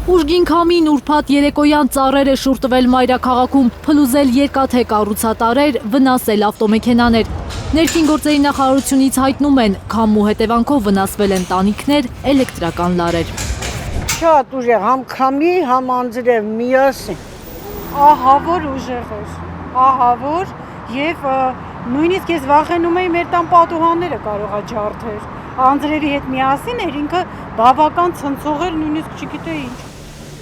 Ուժգին քամին ուրբաթ երեկոյան ծառեր է շուրտվել մայրաքաղաքում, փլուզել երկաթե կառուցատարեր, վնասել ավտոմեքենաներ։ Ներքին գործերի նախարարությունից հայտնում են, քամու հետևանքով վնասվել են տանիքներ, էլեկտրական լարեր։ Շատ ուժեղ, համ քամի, համ անձրև միասին։ Ահա որ ուժեղ էր, ահա որ եւ նույնիսկ ես վախենում էի մեր տան պատուհանները կարող է ջարդեր։ Անձրևի հետ միասին էր, ինքը բավական ցնցող էր, նույնիսկ չգիտեի ինչ։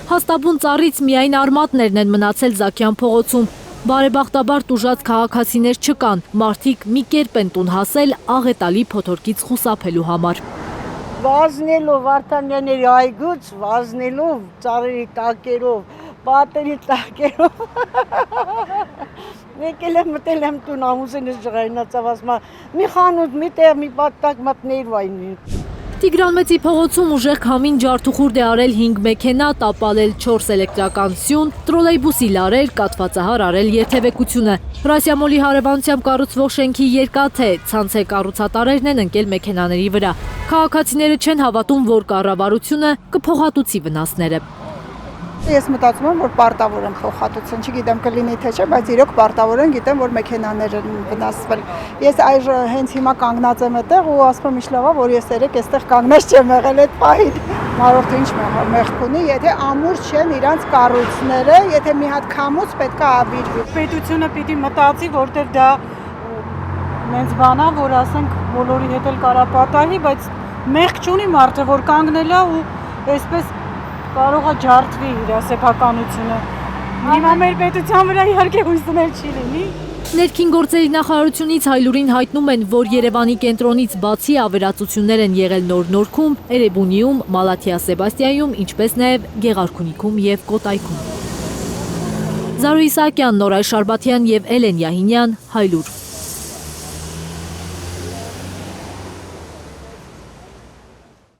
Հաստաբուն ծառից միայն արմատներն են մնացել Զաքյան փողոցում։ Բարեբախտաբար տուժած քաղաքացիներ չկան, մարդիկ մի կերպ են տուն հասել աղետալի փոթորկից խուսափելու համար։ Վազնելով Վարդանյանների այգուց, վազնելով ծառերի տակերով, պատերի տակերով։ Եկել եմ մտել եմ տուն, ամուսինս ջղայնացավ, ասում մի խանութ, մի տեղ, մի պատտակ մտներ վայնի։ Տիգրան Մեծի փողոցում ուժեղ քամին ջարդուխուրդ է արել 5 մեքենա, տապալել 4 էլեկտրական սյուն, տրոլեյբուսի լարեր, կաթվածահար արել երթևեկությունը։ Ռասիամոլի հարևանությամբ կառուցվող շենքի երկաթե ցանցե կառուցատարերն են ընկել մեքենաների վրա։ Քաղաքացիները չեն հավատում, որ կառավարությունը կփոխհատուցի վնասները։ Ես մտածում եմ, որ պարտավոր են փոխհատուցեն, չգիտեմ կլինի թե չէ, բայց իրոք պարտավոր են, գիտեմ, որ մեքենաներ են վնասվել։ Ես այժմ հենց հիմա կանգնած եմ այդտեղ ու ասում եմ, ինչ լավ է, որ ես երեք այստեղ կանգնած չեմ եղել այդ պահին։ Մարդը ինչ մեղք ունի, եթե ամուր չեն իրանց կառույցները, եթե մի հատ քամուց պետք է ավիրվի։ Պետությունը պիտի մտածի, որտեղ դա նենց բան է, որ ասենք բոլորի հետ էլ կարա պատահի, բայց մեղք չունի մարդը, որ կանգնել է ու այսպես կարող է ջարդվի իր սեփականությունը։ Հիմա մեր պետության վրա իհարկե հույս դնել չի լինի։ Ներքին գործերի նախարարությունից Հայլուրին հայտնում են, որ Երևանի կենտրոնից բացի ավերածություններ են եղել Նոր-Նորքում, Էրեբունիում, Մալաթիա Սեբաստիայում, ինչպես նաև Գեղարքունիքում և Կոտայքում։ Զարու Իսահակյան, Նորայր Շարբաթյան և Էլեն Յահինյան, Հայլուր։